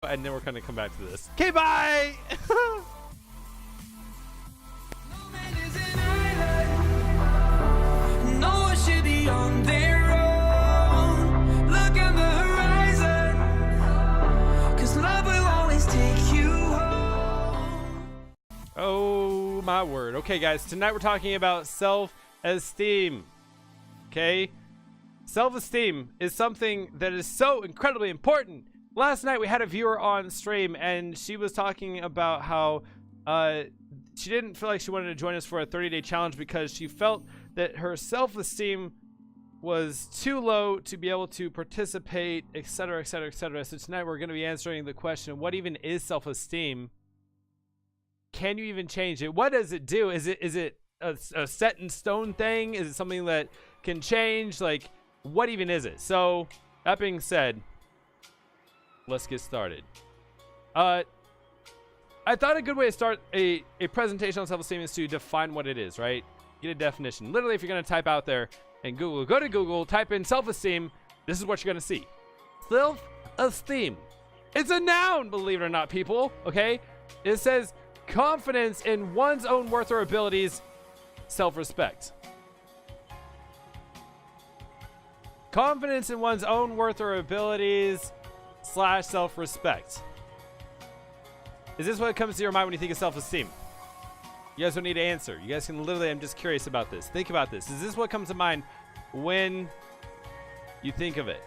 and then we're going to come back to this. Okay, bye! No one should be on their own. Look at the horizon, 'cause love will always take you home. Oh my word. Okay, guys, tonight we're talking about self-esteem. Okay? Self-esteem is something that is so incredibly important. Last night we had a viewer on stream and she was talking about how she didn't feel like she wanted to join us for a 30-day challenge because she felt that her self-esteem was too low to be able to participate, etc., etc., etc. So tonight we're going to be answering the question, what even is self-esteem? Can you even change it? What does it do? Is it a set in stone thing? Is it something that can change? Like, what even is it? So that being said, let's get started. I thought a good way to start a presentation on self-esteem is to define what it is, right? Get a definition. Literally, if you're going to type out there and Google, go to Google, type in self-esteem, this is what you're going to see. Self-esteem. It's a noun, believe it or not, people, okay? It says confidence in one's own worth or abilities, self-respect. Confidence in one's own worth or abilities / self-respect. Is this what comes to your mind when you think of self-esteem? You guys don't need to answer. You guys can literally, I'm just curious about this. Think about this. Is this what comes to mind when you think of it?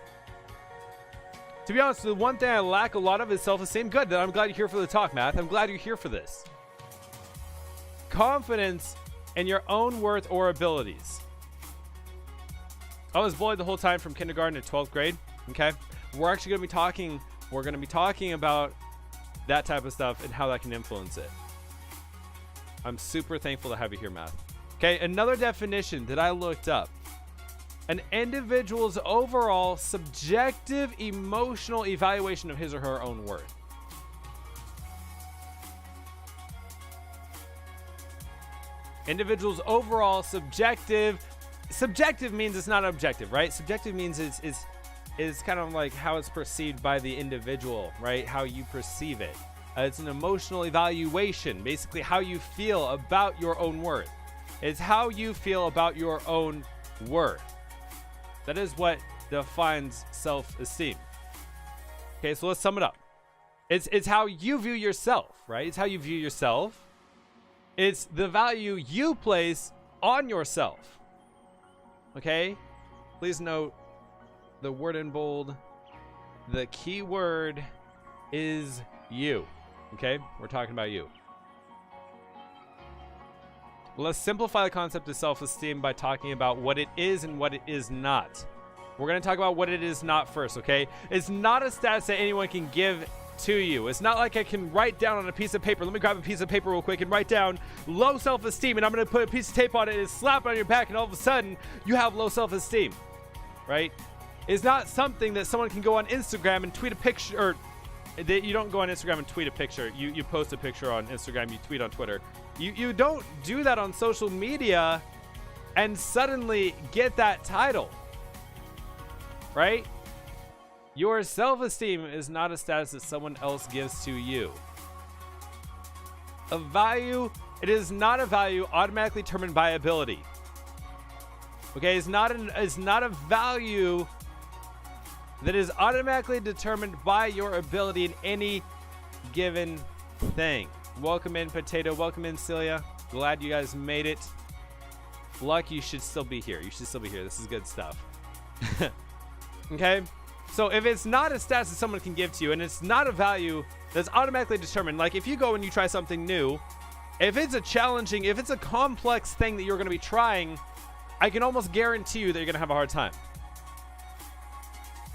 To be honest, the one thing I lack a lot of is self-esteem. Good. I'm glad you're here for the talk, Math. I'm glad you're here for this. Confidence in your own worth or abilities. I was bullied the whole time from kindergarten to 12th grade. Okay. We're actually going to be talking about that type of stuff and how that can influence it. I'm super thankful to have you here, Math. Okay, another definition that I looked up. An individual's overall subjective emotional evaluation of his or her own worth. Individual's overall subjective means it's not objective, right? Subjective means is kind of like how it's perceived by the individual, right? How you perceive it. It's an emotional evaluation, basically how you feel about your own worth. It's how you feel about your own worth. That is what defines self-esteem. Okay, so let's sum it up. It's how you view yourself, right? It's how you view yourself. It's the value you place on yourself. Okay? Please note the word in bold. The key word is you. Okay? We're talking about you. Let's simplify the concept of self-esteem by talking about what it is and what it is not. We're going to talk about what it is not first, okay? It's not a status that anyone can give to you. It's not like I can write down on a piece of paper. Let me grab a piece of paper real quick and write down low self-esteem, and I'm going to put a piece of tape on it and slap it on your back, and all of a sudden you have low self-esteem, right? It's not something that someone can go on Instagram and tweet a picture, or you don't go on Instagram and tweet a picture. You post a picture on Instagram, you tweet on Twitter. You don't do that on social media and suddenly get that title, right? Your self-esteem is not a status that someone else gives to you. A value, it is not a value automatically determined by ability. Okay, it's not a value that is automatically determined by your ability in any given thing. Welcome in, Potato. Welcome in, Celia. Glad you guys made it. Luck, you should still be here. You should still be here. This is good stuff. Okay? So if it's not a status that someone can give to you, and it's not a value that's automatically determined, like if you go and you try something new, if it's a complex thing that you're going to be trying, I can almost guarantee you that you're going to have a hard time.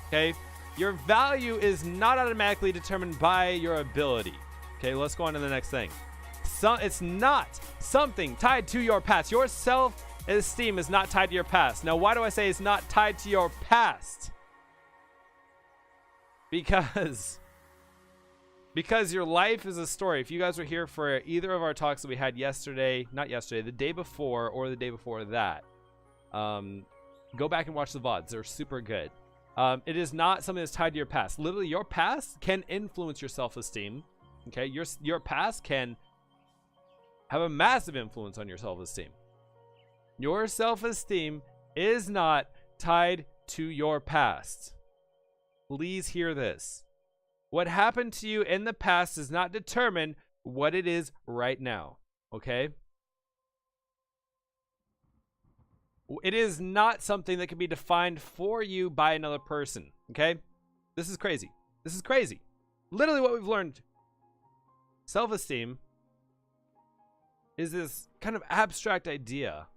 Okay? Your value is not automatically determined by your ability. Okay, let's go on to the next thing. It's not something tied to your past. Your self-esteem is not tied to your past. Now, why do I say it's not tied to your past? Because your life is a story. If you guys were here for either of our talks that we had the day before or the day before that, go back and watch the VODs. They're super good. It is not something that's tied to your past. Literally, your past can influence your self-esteem. Okay, your past can have a massive influence on your self-esteem. Your self-esteem is not tied to your past. Please hear this. What happened to you in the past does not determine what it is right now. Okay? It is not something that can be defined for you by another person. Okay? This is crazy. This is crazy. Literally what we've learned. Self-esteem is this kind of abstract idea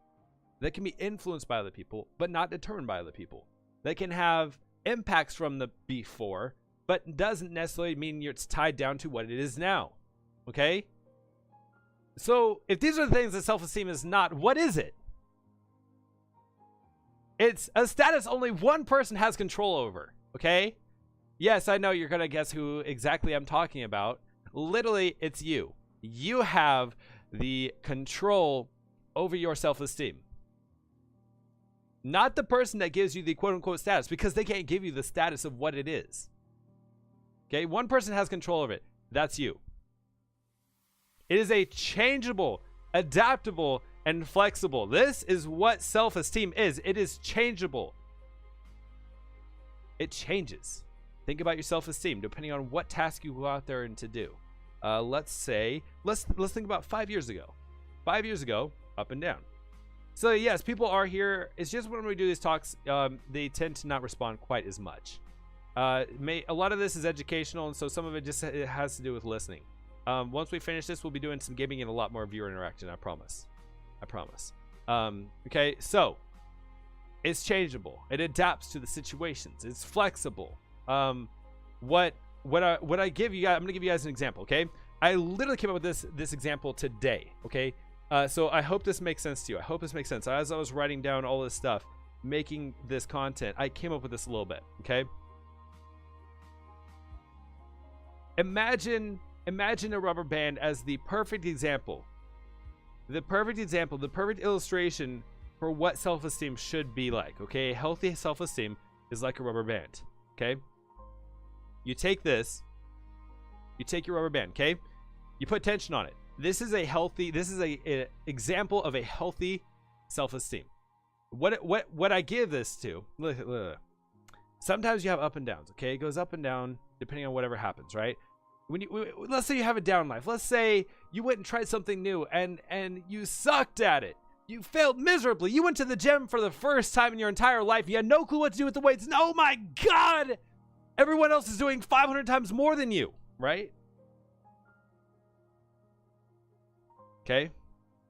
that can be influenced by other people, but not determined by other people. That can have impacts from the before, but doesn't necessarily mean it's tied down to what it is now. Okay? So, if these are the things that self-esteem is not, what is it? It's a status only one person has control over. Okay? Yes, I know you're going to guess who exactly I'm talking about. Literally, it's you. You have the control over your self-esteem. Not the person that gives you the quote-unquote status, because they can't give you the status of what it is. Okay? One person has control of it. That's you. It is a changeable, adaptable, and flexible. This is what self-esteem is. It is changeable. It changes. Think about your self-esteem depending on what task you go out there and to do. Let's think about 5 years ago. 5 years ago, up and down. So yes, people are here. It's just when we do these talks, they tend to not respond quite as much. A lot of this is educational, and so some of it just it has to do with listening. Once we finish this, we'll be doing some gaming and a lot more viewer interaction. I promise. I promise. Okay, so it's changeable. It adapts to the situations. It's flexible. What I give you guys, I'm gonna give you guys an example. Okay, I literally came up with this example today. Okay, so I hope this makes sense to you. I hope this makes sense. As I was writing down all this stuff, making this content, I came up with this a little bit. Okay, imagine a rubber band as the perfect example. The perfect illustration for what self-esteem should be like. Okay, healthy self-esteem is like a rubber band. Okay, you take your rubber band. Okay, you put tension on it. This is a example of a healthy self-esteem. What I give this to, sometimes you have up and downs. Okay, it goes up and down depending on whatever happens, right? Let's say you have a down life. Let's say you went and tried something new and you sucked at it. You failed miserably. You went to the gym for the first time in your entire life. You had no clue what to do with the weights. And oh my God, everyone else is doing 500 times more than you, right? Okay,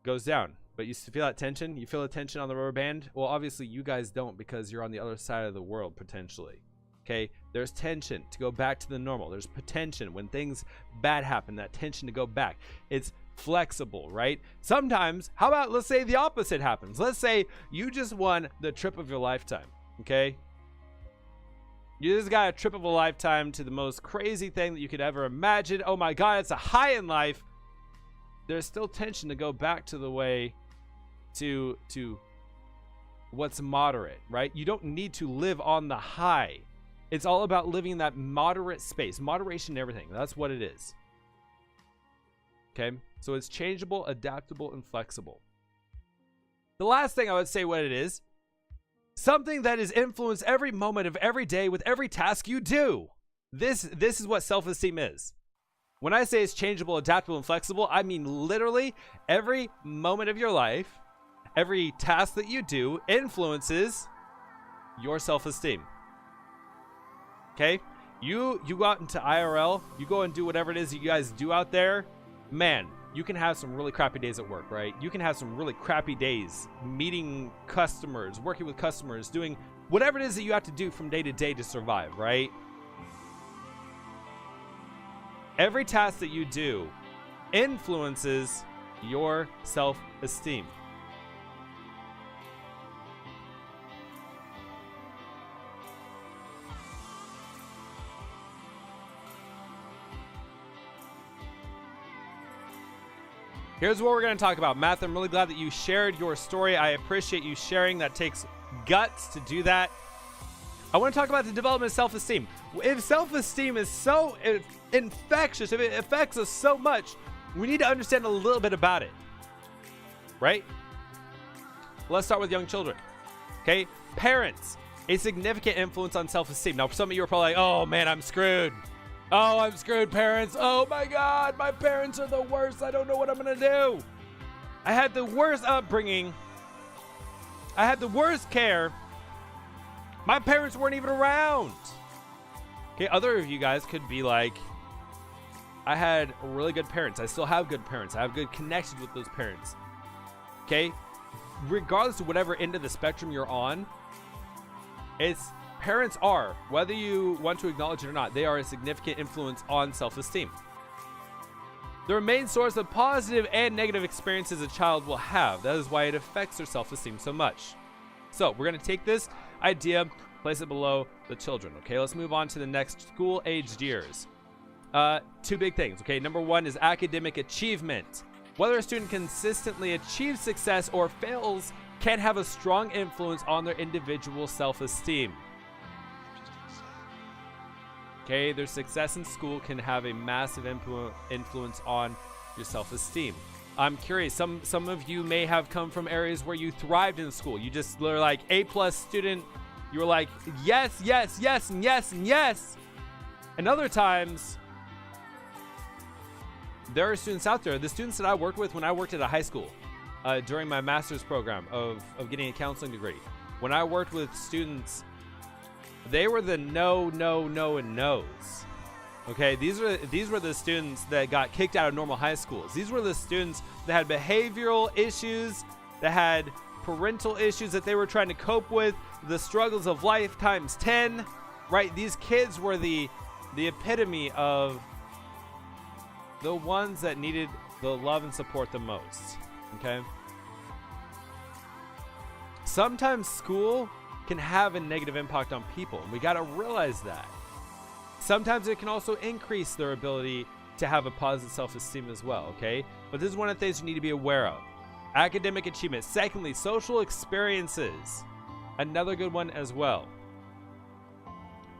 goes down. But you feel that tension? You feel the tension on the rubber band? Well, obviously you guys don't, because you're on the other side of the world potentially. Okay, there's tension to go back to the normal. There's tension when things bad happen, that tension to go back. It's flexible, right? Sometimes, how about, let's say the opposite happens. Let's say you just won the trip of your lifetime, okay? You just got a trip of a lifetime to the most crazy thing that you could ever imagine. Oh my God, it's a high in life. There's still tension to go back to the way to what's moderate, right? You don't need to live on the high. It's all about living in that moderate space. Moderation in everything. That's what it is. Okay? So it's changeable, adaptable, and flexible. The last thing I would say what it is, something that is influenced every moment of every day with every task you do. This is what self-esteem is. When I say it's changeable, adaptable, and flexible, I mean literally every moment of your life, every task that you do influences your self-esteem. Okay, you go out into IRL, you go and do whatever it is you guys do out there. Man, you can have some really crappy days at work, right? You can have some really crappy days meeting customers, working with customers, doing whatever it is that you have to do from day to day to survive, right? Every task that you do influences your self-esteem. Here's what we're going to talk about. Matt, I'm really glad that you shared your story. I appreciate you sharing. That takes guts to do that. I want to talk about the development of self-esteem. If self-esteem is so infectious, if it affects us so much, we need to understand a little bit about it, right? Let's start with young children, okay? Parents, a significant influence on self-esteem. Now, some of you are probably like, oh man, I'm screwed. Oh, I'm screwed, parents. Oh my God, my parents are the worst. I don't know what I'm gonna do. I had the worst upbringing. I had the worst care. My parents weren't even around. Okay, other of you guys could be like, I had really good parents. I still have good parents. I have good connections with those parents. Okay, regardless of whatever end of the spectrum you're on, parents are, whether you want to acknowledge it or not, they are a significant influence on self-esteem. They're a main source of positive and negative experiences a child will have. That is why it affects their self-esteem so much. So we're going to take this idea, place it below the children. Okay, let's move on to the next school-aged years. Two big things. Okay, number one is academic achievement. Whether a student consistently achieves success or fails can have a strong influence on their individual self-esteem. Okay, their success in school can have a massive influence on your self-esteem. I'm curious, some of you may have come from areas where you thrived in school. You just were like A+ student. You were like, yes, yes, yes, and yes, and yes. And other times, there are students out there, the students that I worked with when I worked at a high school, during my master's program of getting a counseling degree. When I worked with students, they were the no, and no's. Okay, these were the students that got kicked out of normal high schools. These were the students that had behavioral issues, that had parental issues that they were trying to cope with, the struggles of life times 10, right? These kids were the epitome of the ones that needed the love and support the most, okay? Sometimes school can have a negative impact on people, and we got to realize that. Sometimes it can also increase their ability to have a positive self-esteem as well, okay? But this is one of the things you need to be aware of. Academic achievement. Secondly, social experiences. Another good one as well.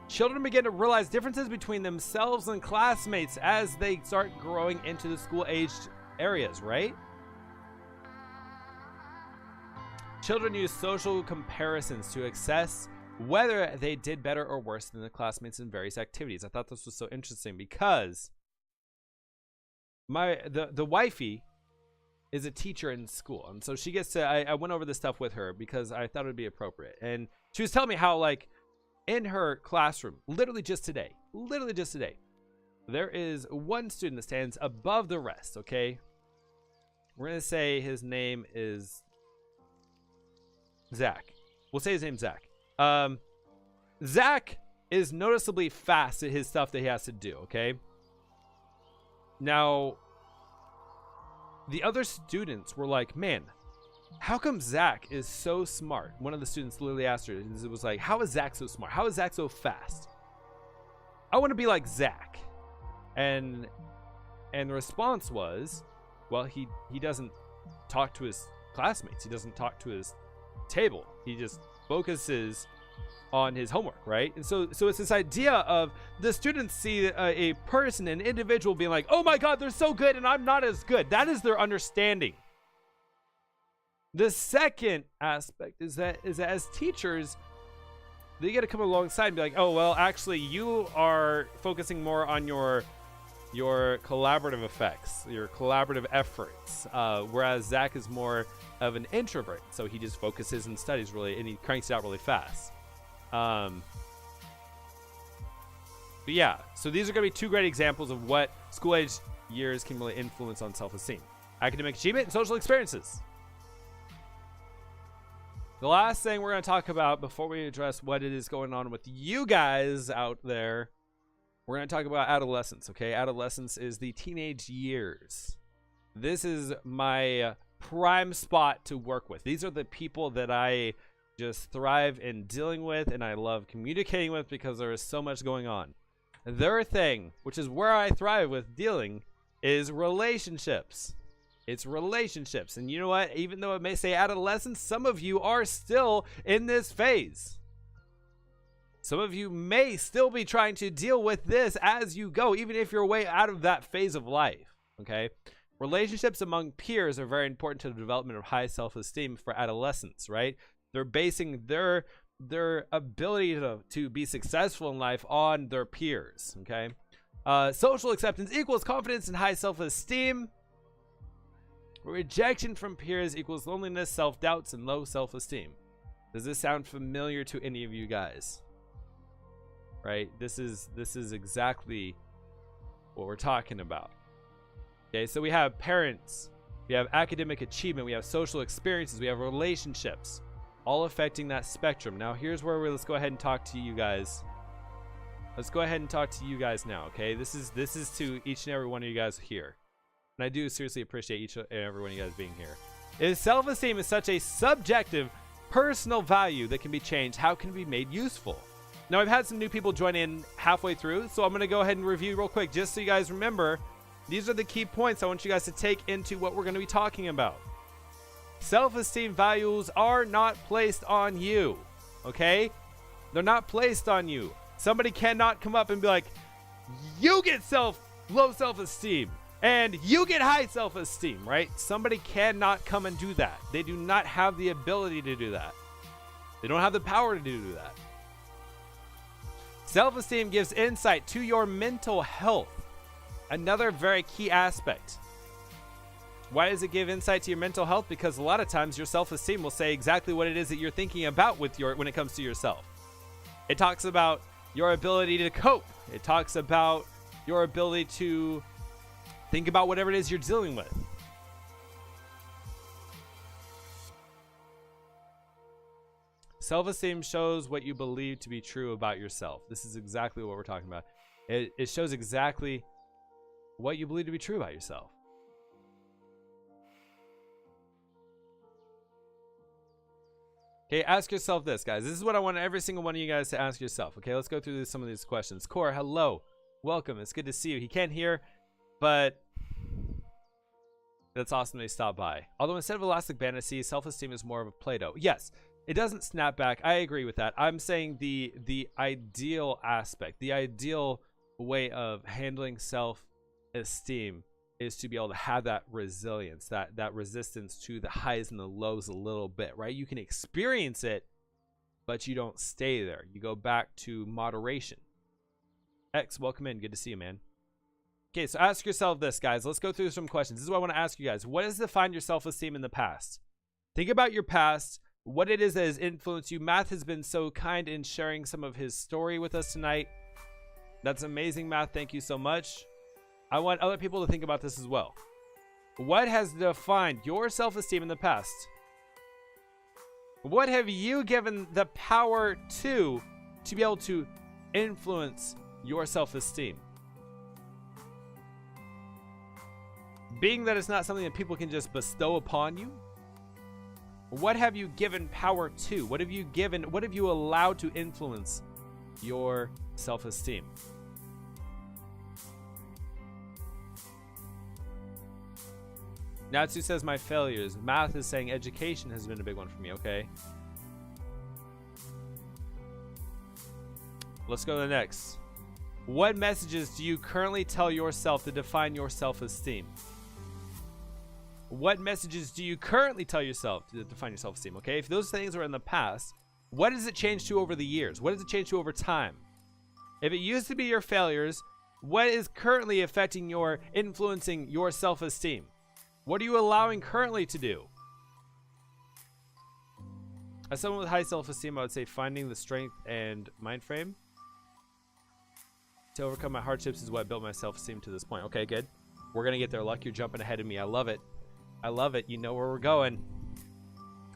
Children begin to realize differences between themselves and classmates as they start growing into the school-aged areas, right? Children use social comparisons to assess whether they did better or worse than the classmates in various activities. I thought this was so interesting because the wifey is a teacher in school, and so she gets to, I went over this stuff with her because I thought it would be appropriate, and she was telling me how, like, in her classroom, literally just today, there is one student that stands above the rest, okay? We're gonna say his name is Zach. We'll say his name's Zach. Zach is noticeably fast at his stuff that he has to do, okay? Now, the other students were like, man, how come Zach is so smart? One of the students literally asked her, it was like, how is Zach so smart? How is Zach so fast? I want to be like Zach. And the response was, well, he doesn't talk to his classmates. He doesn't talk to his table. He just focuses on his homework, right? And so it's this idea of the students see a person, an individual being like, oh my God, they're so good and I'm not as good. That is their understanding. The second aspect is that as teachers, they got to come alongside and be like, oh, well, actually you are focusing more on your collaborative effects, your collaborative efforts, whereas Zach is more of an introvert, so he just focuses and studies really, and he cranks it out really fast. But yeah, so these are going to be two great examples of what school-age years can really influence on self-esteem. Academic achievement and social experiences. The last thing we're going to talk about before we address what it is going on with you guys out there, we're going to talk about adolescence, okay? Adolescence is the teenage years. This is my prime spot to work with. These are the people that I just thrive in dealing with and I love communicating with because there is so much going on. Their thing, which is where I thrive with dealing, is relationships. It's relationships. And you know what? Even though it may say adolescence, some of you are still in this phase. Some of you may still be trying to deal with this as you go, even if you're way out of that phase of life, okay? Relationships among peers are very important to the development of high self-esteem for adolescents, right? They're basing their ability to be successful in life on their peers, okay? Social acceptance equals confidence and high self-esteem. Rejection from peers equals loneliness, self-doubts, and low self-esteem. Does this sound familiar to any of you guys? Right? This is exactly what we're talking about. Okay, so we have parents, we have academic achievement, we have social experiences, we have relationships, all affecting that spectrum. Now here's where let's go ahead and talk to you guys. Let's go ahead and talk to you guys now, okay? This is to each and every one of you guys here. And I do seriously appreciate each and every one of you guys being here. If self-esteem is such a subjective, personal value that can be changed, how can it be made useful? Now, I've had some new people join in halfway through, so I'm going to go ahead and review real quick, just so you guys remember. These are the key points I want you guys to take into what we're going to be talking about. Self-esteem values are not placed on you, okay? They're not placed on you. Somebody cannot come up and be like, you get low self-esteem and you get high self-esteem, right? Somebody cannot come and do that. They do not have the ability to do that. They don't have the power to do that. Self-esteem gives insight to your mental health. Another very key aspect. Why does it give insight to your mental health? Because a lot of times your self-esteem will say exactly what it is that you're thinking about when it comes to yourself. It talks about your ability to cope. It talks about your ability to think about whatever it is you're dealing with. Self-esteem shows what you believe to be true about yourself. This is exactly what we're talking about. It shows exactly what you believe to be true about yourself. Okay, ask yourself this, guys. This is what I want every single one of you guys to ask yourself. Okay, let's go through some of these questions. Core, hello. Welcome. It's good to see you. He can't hear, but that's awesome they stopped by. Although instead of elastic band, I see self-esteem is more of a Play-Doh. Yes, it doesn't snap back. I agree with that. I'm saying the ideal aspect, the ideal way of handling self-esteem is to be able to have that resilience, that resistance to the highs and the lows a little bit, right? You can experience it, but you don't stay there. You go back to moderation. X, welcome in. Good to see you, man. Okay, so ask yourself this, guys. Let's go through some questions. This is what I want to ask you guys. What has defined your self-esteem in the past? Think about your past, what it is that has influenced you. Math has been so kind in sharing some of his story with us tonight. That's amazing, Math. Thank you so much. I want other people to think about this as well. What has defined your self-esteem in the past? What have you given the power to be able to influence your self-esteem? Being that it's not something that people can just bestow upon you, what have you given power to? What have you allowed to influence your self-esteem? Natsu says my failures. Math is saying education has been a big one for me. Okay. Let's go to the next. What messages do you currently tell yourself to define your self-esteem? What messages do you currently tell yourself to define your self-esteem? Okay, if those things are in the past, what does it change to over the years? What does it change to over time? If it used to be your failures, what is currently affecting influencing your self-esteem? What are you allowing currently to do? As someone with high self-esteem, I would say finding the strength and mind frame to overcome my hardships is what built my self-esteem to this point. Okay, good. We're going to get there. Luck, you're jumping ahead of me. I love it. I love it. You know where we're going.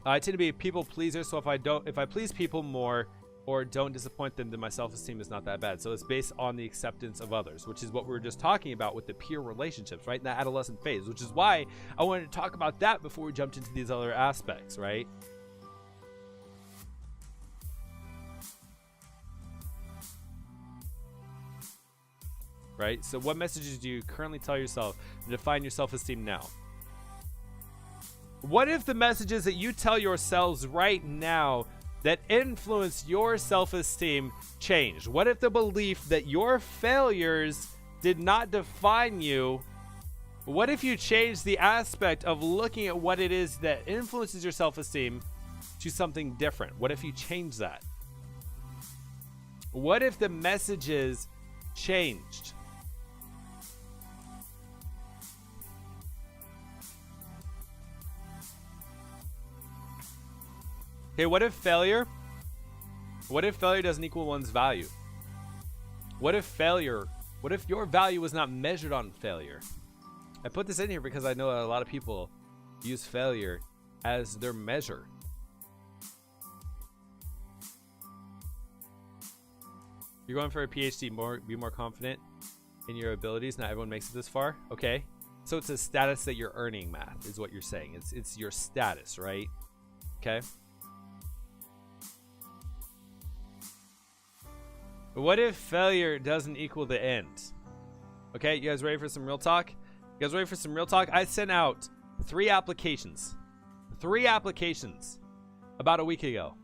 I tend to be a people pleaser, so if I please people more or don't disappoint them, then my self-esteem is not that bad. So it's based on the acceptance of others, which is what we were just talking about with the peer relationships, right? In that adolescent phase, which is why I wanted to talk about that before we jumped into these other aspects, right? Right? So what messages do you currently tell yourself to define your self-esteem now? What if the messages that you tell yourselves right now that influenced your self-esteem changed? What if the belief that your failures did not define you? What if you changed the aspect of looking at what it is that influences your self-esteem to something different? What if you change that? What if the messages changed? Okay, what if failure doesn't equal one's value? What if your value was not measured on failure? I put this in here because I know that a lot of people use failure as their measure. You're going for a PhD, be more confident in your abilities. Not everyone makes it this far. Okay. So it's a status that you're earning, math, is what you're saying. It's your status, right? Okay. But what if failure doesn't equal the end? Okay, you guys ready for some real talk? You guys ready for some real talk? I sent out 3 applications. 3 applications about a week ago.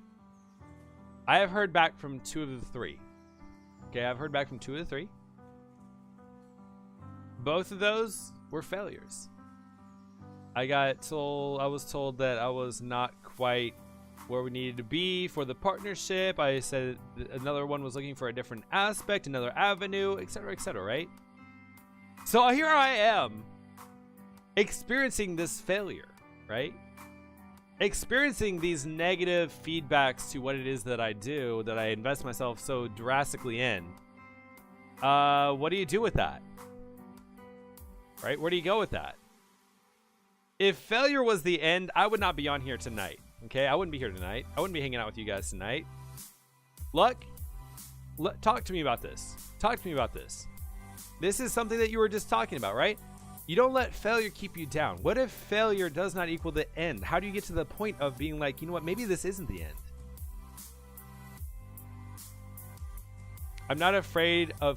I have heard back from 2 of the 3. Okay, I've heard back from 2 of the 3. Both of those were failures. I was told that I was not quite where we needed to be for the partnership. I said another one was looking for a different aspect, another avenue, etc., right? So here I am experiencing this failure, right? Experiencing these negative feedbacks to what it is that I do, that I invest myself so drastically in. What do you do with that? Right? Where do you go with that? If failure was the end, I would not be on here tonight. Okay? I wouldn't be here tonight. I wouldn't be hanging out with you guys tonight. Luck, talk to me about this. Talk to me about this. This is something that you were just talking about, right? You don't let failure keep you down. What if failure does not equal the end? How do you get to the point of being like, you know what, maybe this isn't the end? I'm not afraid of